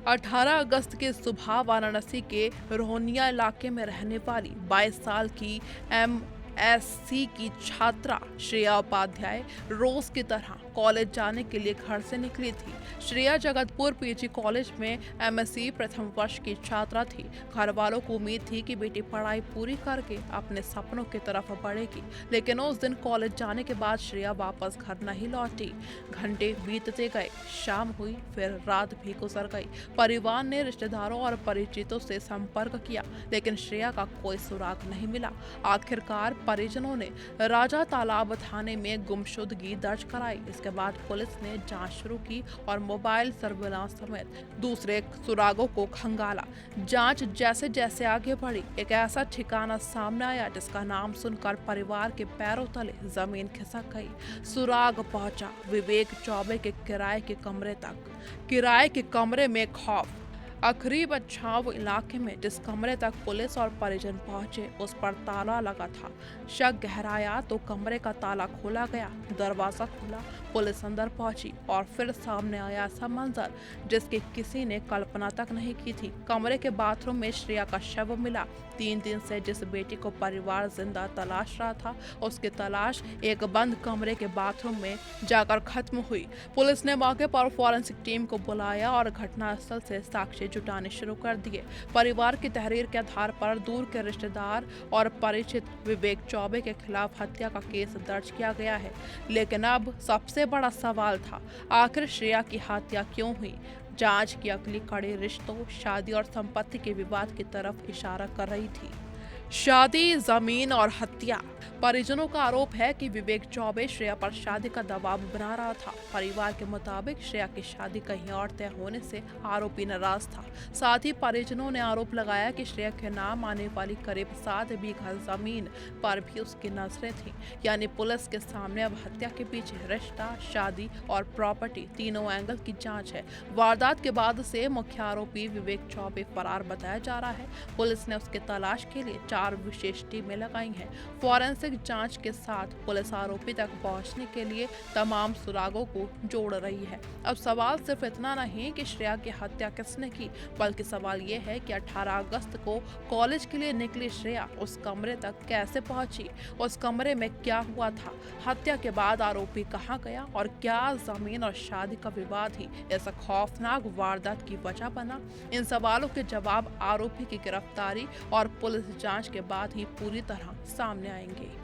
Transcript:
18 अगस्त की सुबह वाराणसी के रोहनिया इलाके में रहने वाली 22 साल की एमएससी की छात्रा श्रेया उपाध्याय रोज की तरह कॉलेज जाने के लिए घर से निकली थी। श्रेया जगतपुर पीजी कॉलेज में एमएससी प्रथम वर्ष की छात्रा थी। घर वालों को उम्मीद थी कि बेटी पढ़ाई पूरी करके अपने सपनों की तरफ बढ़ेगी, लेकिन उस दिन कॉलेज जाने के बाद श्रेया वापस घर नहीं लौटी। घंटे बीतते गए, शाम हुई, फिर रात भी गुजर गई। परिवार ने रिश्तेदारों और परिचितों से संपर्क किया, लेकिन श्रेया का कोई सुराग नहीं मिला। आखिरकार परिजनों ने राजा तालाब थाने में गुमशुदगी दर्ज कराई। इसके बाद पुलिस ने जांच शुरू की और मोबाइल सर्विलांस समेत दूसरे सुरागों को खंगाला। जांच जैसे जैसे आगे बढ़ी, एक ऐसा ठिकाना सामने आया जिसका नाम सुनकर परिवार के पैरों तले जमीन खिसक गई। सुराग पहुंचा विवेक चौबे के किराए के कमरे तक। किराए के कमरे में खौफ। आखिरी बचाव इलाके में जिस कमरे तक पुलिस और परिजन पहुंचे, उस पर ताला लगा था। शक गहराया तो कमरे का ताला खोला गया, दरवाजा खुला, पुलिस अंदर पहुंची और फिर सामने आया ऐसा मंजर जिसकी किसी ने कल्पना तक नहीं की थी। कमरे के बाथरूम में श्रेया का शव मिला। 3 दिन से जिस बेटी को परिवार जिंदा तलाश रहा था, उसकी तलाश एक बंद कमरे के बाथरूम में जाकर खत्म हुई। पुलिस ने मौके पर फॉरेंसिक टीम को बुलाया और घटनास्थल से साक्ष्य जुटाने शुरू कर दिए। परिवार की तहरीर के आधार पर दूर के रिश्तेदार और परिचित विवेक चौबे के खिलाफ हत्या का केस दर्ज किया गया है। लेकिन अब सबसे बड़ा सवाल था, आखिर श्रेया की हत्या क्यों हुई? जांच की अगली कड़ी रिश्तों, शादी और संपत्ति के विवाद की तरफ इशारा कर रही थी। शादी, जमीन और हत्या। परिजनों का आरोप है कि विवेक चौबे श्रेया पर शादी का दबाव बना रहा था। परिवार के मुताबिक श्रेया की शादी कहीं और तय होने से आरोपी नाराज था। साथ ही परिजनों ने आरोप लगाया कि श्रेया के नाम आने वाली करीब 7 बीघा जमीन पर भी उसकी नजरें थीं। यानी पुलिस के सामने अब हत्या के पीछे रिश्ता, शादी और प्रॉपर्टी तीनों एंगल की जांच है। वारदात के बाद से मुख्य आरोपी विवेक चौबे फरार बताया जा रहा है। पुलिस ने उसकी तलाश के लिए 4 विशेष टीमें लगाई हैं। फॉरेंसिक जांच के साथ पुलिस आरोपी तक पहुंचने के लिए तमाम सुरागों को जोड़ रही है। अब सवाल सिर्फ इतना नहीं कि श्रेया की हत्या किसने की, बल्कि सवाल ये है कि 18 अगस्त को कॉलेज के लिए निकली श्रेया उस कमरे तक कैसे पहुंची, उस कमरे में क्या हुआ था, हत्या के बाद आरोपी कहां गया और क्या जमीन और शादी का विवाद ही इस खौफनाक वारदात की वजह बना। इन सवालों के जवाब आरोपी की गिरफ्तारी और पुलिस जांच के बाद ही पूरी तरह सामने आएंगे।